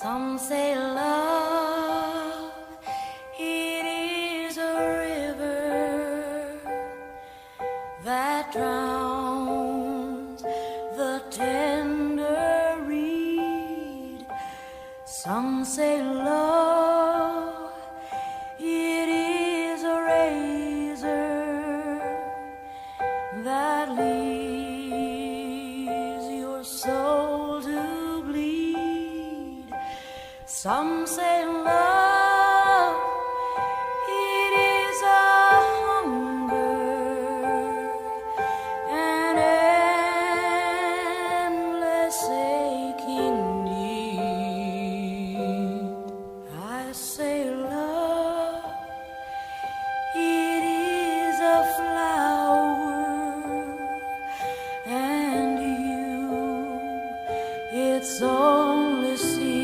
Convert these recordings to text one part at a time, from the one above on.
Some say love, it is a river that drowns the tender reed. Some say love, it is a razor that leaves your soul to bleed. Some say love, it is a hunger, an endless aching need. I say love, it is a flower, and you, its only seed.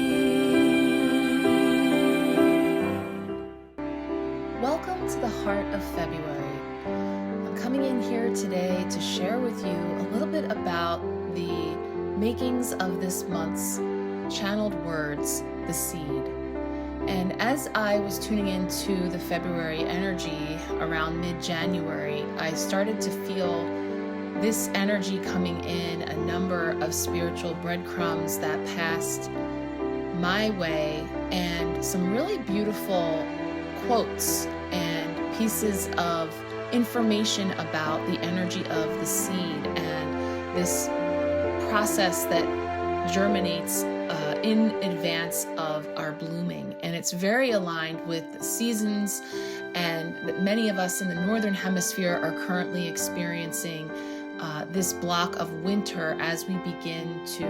Welcome to the heart of February. I'm coming in here today to share with you a little bit about the makings of this month's channeled words, the seed. And as I was tuning into the February energy around mid-January, I started to feel this energy coming in, a number of spiritual breadcrumbs that passed my way, and some really beautiful quotes and pieces of information about the energy of the seed and this process that germinates in advance of our blooming. And it's very aligned with the seasons, and that many of us in the Northern Hemisphere are currently experiencing this block of winter as we begin to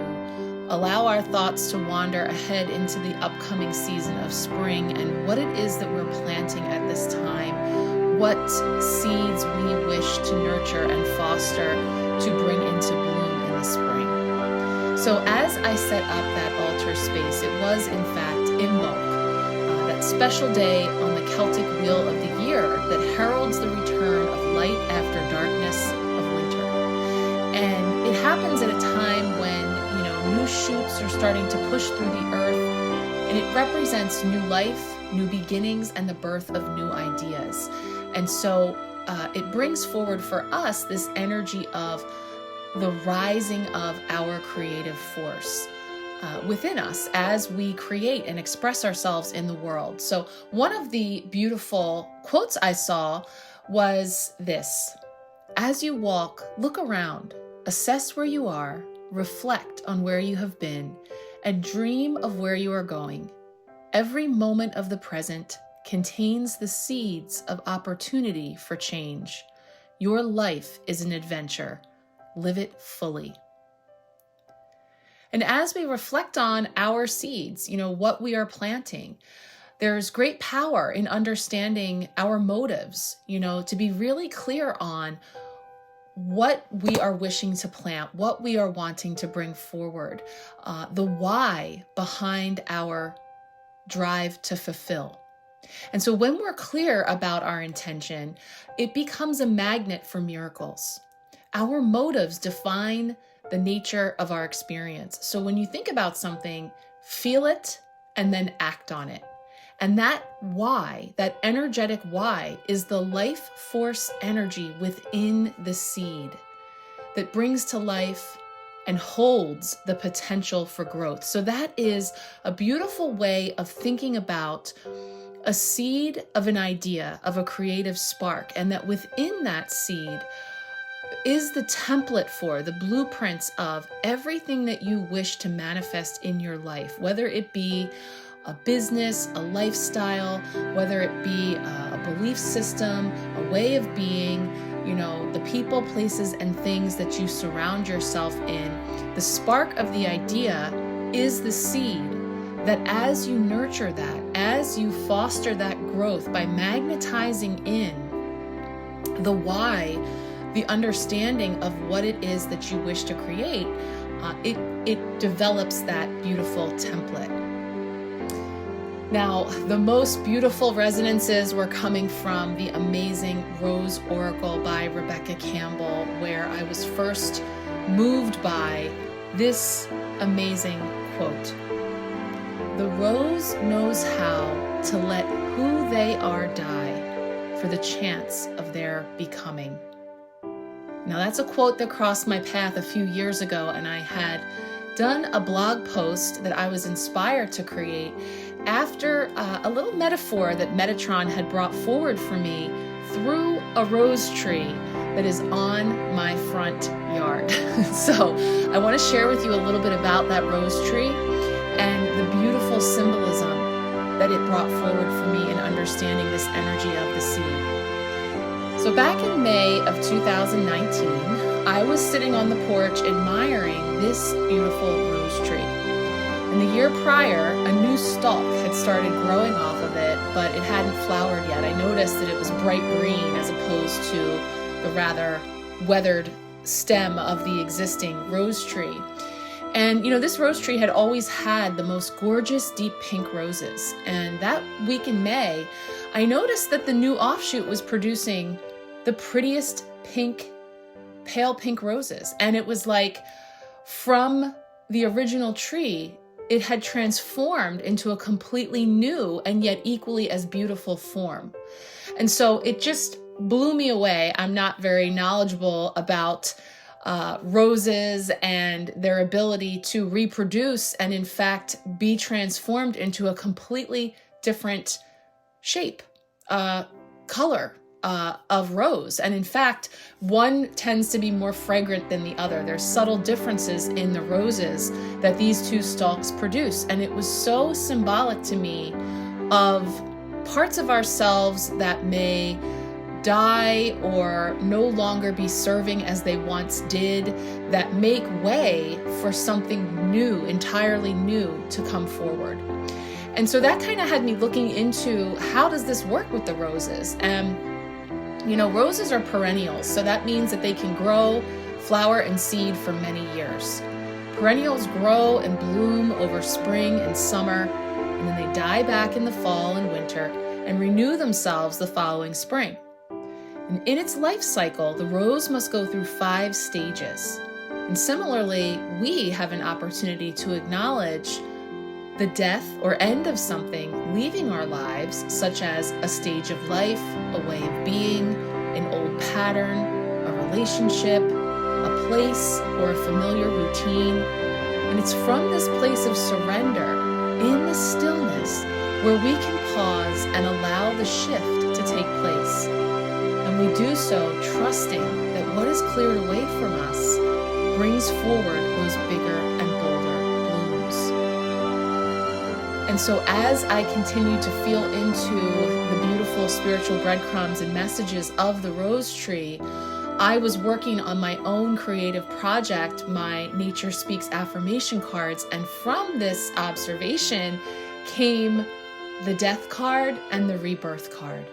allow our thoughts to wander ahead into the upcoming season of spring and what it is that we're planting at this time, what seeds we wish to nurture and foster to bring into bloom in the spring. So as I set up that altar space, it was in fact Imbolc, that special day on the Celtic wheel of the year that heralds the return of light after darkness of winter. And it happens at a time when, new shoots are starting to push through the earth, and it represents new life, new beginnings, and the birth of new ideas. And so it brings forward for us this energy of the rising of our creative force within us as we create and express ourselves in the world. So one of the beautiful quotes I saw was this: "As you walk, look around, assess where you are, reflect on where you have been, and dream of where you are going. Every moment of the present contains the seeds of opportunity for change. Your life is an adventure. Live it fully." And as we reflect on our seeds, what we are planting, there's great power in understanding our motives, to be really clear on what we are wishing to plant, what we are wanting to bring forward, the why behind our drive to fulfill. And so when we're clear about our intention, it becomes a magnet for miracles. Our motives define the nature of our experience. So when you think about something, feel it and then act on it. And that why, that energetic why, is the life force energy within the seed that brings to life and holds the potential for growth. So that is a beautiful way of thinking about a seed of an idea, of a creative spark, and that within that seed is the template for, the blueprints of everything that you wish to manifest in your life, whether it be a business, a lifestyle, whether it be a belief system, a way of being, the people, places, and things that you surround yourself in. The spark of the idea is the seed that as you nurture that, as you foster that growth by magnetizing in the why, the understanding of what it is that you wish to create, it develops that beautiful template. Now, the most beautiful resonances were coming from the amazing Rose Oracle by Rebecca Campbell, where I was first moved by this amazing quote. the rose knows how to let who they are die for the chance of their becoming. Now that's a quote that crossed my path a few years ago, and I had done a blog post that I was inspired to create after a little metaphor that Metatron had brought forward for me through a rose tree that is on my front yard. So I want to share with you a little bit about that rose tree and the beautiful symbolism that it brought forward for me in understanding this energy of the seed. So back in May of 2019, I was sitting on the porch admiring this beautiful rose tree. And the year prior, a new stalk had started growing off of it, but it hadn't flowered yet. I noticed that it was bright green as opposed to the rather weathered stem of the existing rose tree. And this rose tree had always had the most gorgeous deep pink roses. And that week in May, I noticed that the new offshoot was producing the prettiest pink, pale pink roses. And it was like from the original tree, it had transformed into a completely new and yet equally as beautiful form. And so it just blew me away. I'm not very knowledgeable about roses and their ability to reproduce and in fact be transformed into a completely different shape, color of rose. And in fact, one tends to be more fragrant than the other. There's subtle differences in the roses that these two stalks produce. And it was so symbolic to me of parts of ourselves that may die or no longer be serving as they once did, that make way for something new, entirely new to come forward. And so that kind of had me looking into how does this work with the roses? And roses are perennials, so that means that they can grow, flower, and seed for many years. Perennials grow and bloom over spring and summer, and then they die back in the fall and winter and renew themselves the following spring. And in its life cycle, the rose must go through 5 stages. And similarly, we have an opportunity to acknowledge the death or end of something leaving our lives, such as a stage of life, a way of being, an old pattern, a relationship, a place, or a familiar routine. And it's from this place of surrender, in the stillness, where we can pause and allow the shift to take place. And we do so trusting that what is cleared away from us brings forward those bigger and bolder blooms. And so as I continue to feel into the beautiful spiritual breadcrumbs and messages of the rose tree, I was working on my own creative project, my Nature Speaks affirmation cards, and from this observation came the death card and the rebirth card.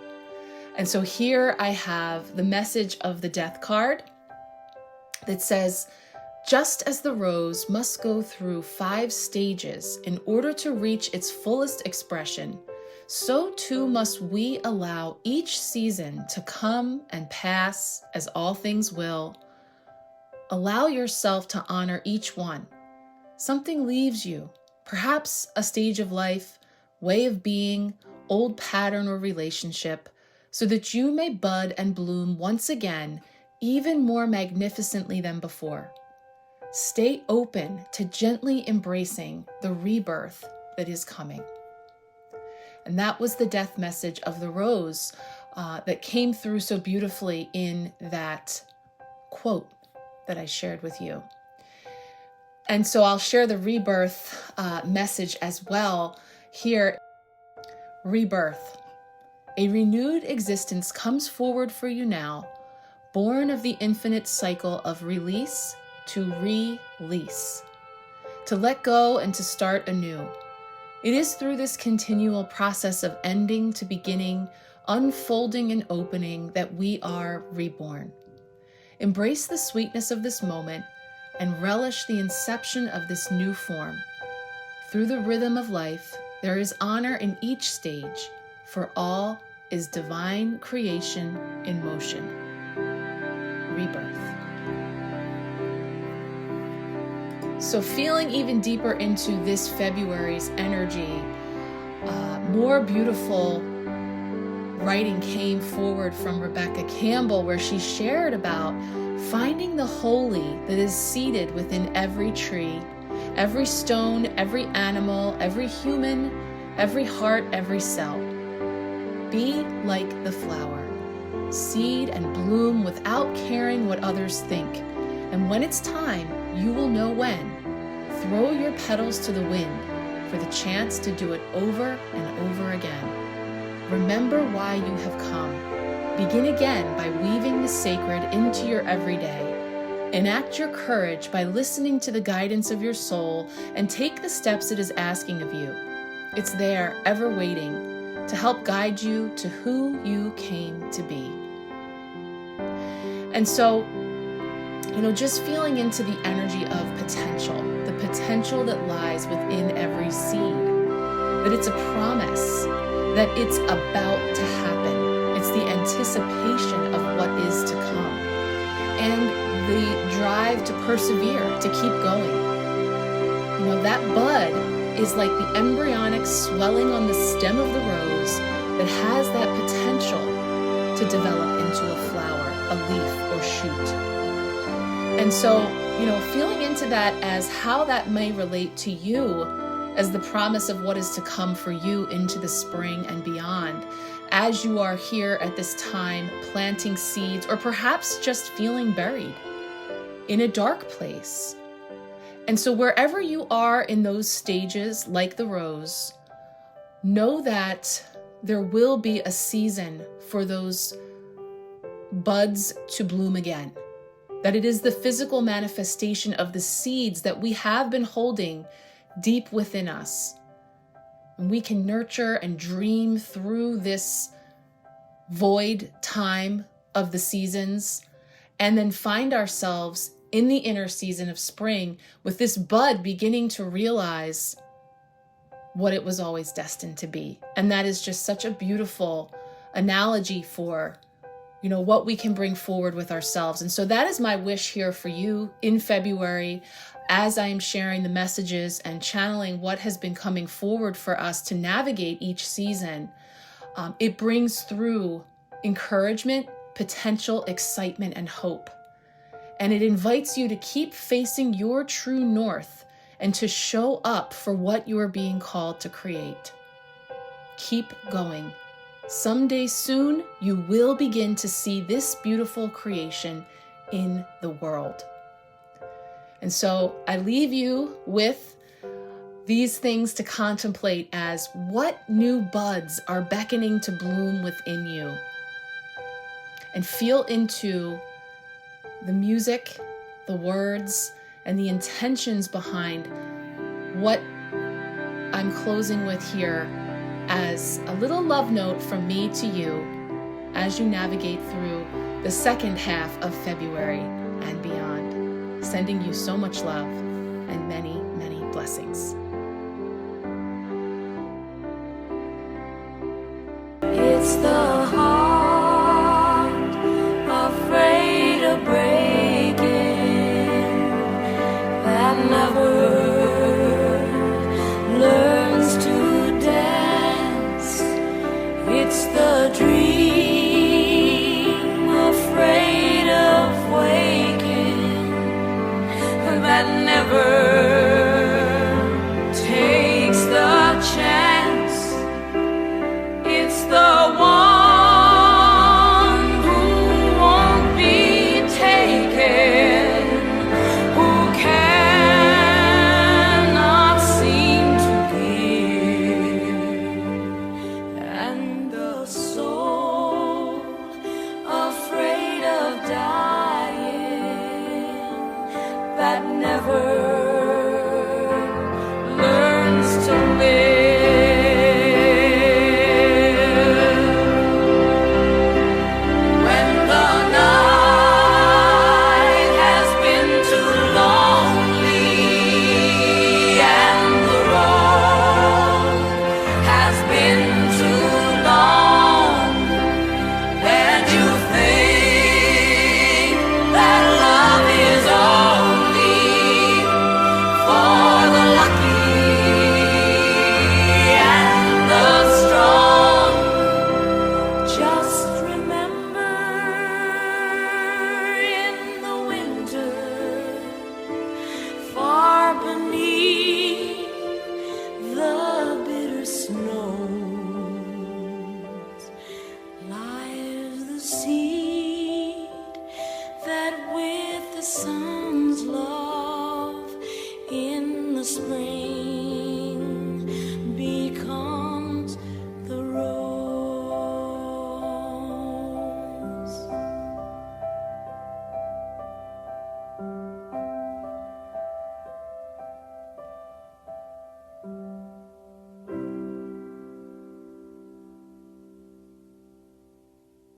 And so here I have the message of the death card that says, just as the rose must go through 5 stages in order to reach its fullest expression, so too must we allow each season to come and pass as all things will. Allow yourself to honor each one. Something leaves you, perhaps a stage of life, way of being, old pattern or relationship, so that you may bud and bloom once again, even more magnificently than before. Stay open to gently embracing the rebirth that is coming. And that was the death message of the rose that came through so beautifully in that quote that I shared with you. And so I'll share the rebirth message as well here. Rebirth. A renewed existence comes forward for you now, born of the infinite cycle of release to release, to let go and to start anew. It is through this continual process of ending to beginning, unfolding and opening that we are reborn. Embrace the sweetness of this moment and relish the inception of this new form. Through the rhythm of life, there is honor in each stage, for all is divine creation in motion. Rebirth. So feeling even deeper into this February's energy, more beautiful writing came forward from Rebecca Campbell, where she shared about finding the holy that is seated within every tree, every stone, every animal, every human, every heart, every cell. Be like the flower, seed and bloom without caring what others think. And when it's time, you will know when. Throw your petals to the wind for the chance to do it over and over again. Remember why you have come. Begin again by weaving the sacred into your everyday. Enact your courage by listening to the guidance of your soul and take the steps it is asking of you. It's there, ever waiting, to help guide you to who you came to be. And so, just feeling into the energy of potential, the potential that lies within every seed, that it's a promise, that it's about to happen. It's the anticipation of what is to come, and the drive to persevere, to keep going. That bud is like the embryonic swelling on the stem of the rose that has that potential to develop into a flower, a leaf, or shoot. And so, feeling into that as how that may relate to you as the promise of what is to come for you into the spring and beyond, as you are here at this time planting seeds, or perhaps just feeling buried in a dark place. And so wherever you are in those stages, like the rose, know that there will be a season for those buds to bloom again. That it is the physical manifestation of the seeds that we have been holding deep within us. And we can nurture and dream through this void time of the seasons, and then find ourselves in the inner season of spring with this bud beginning to realize what it was always destined to be. And that is just such a beautiful analogy for what we can bring forward with ourselves. And so that is my wish here for you in February, as I am sharing the messages and channeling what has been coming forward for us to navigate each season. It brings through encouragement, potential, excitement, and hope. And it invites you to keep facing your true north and to show up for what you are being called to create. Keep going. Someday soon, you will begin to see this beautiful creation in the world. And so I leave you with these things to contemplate as what new buds are beckoning to bloom within you. And feel into the music, the words, and the intentions behind what I'm closing with here as a little love note from me to you as you navigate through the second half of February and beyond. Sending you so much love and many, many blessings. It's the heart afraid of breaking that never learns to dance. It's the dream afraid of waking that never takes the chance. It's the one who won't be taken, who cannot seem to give. And the soul afraid of dying that never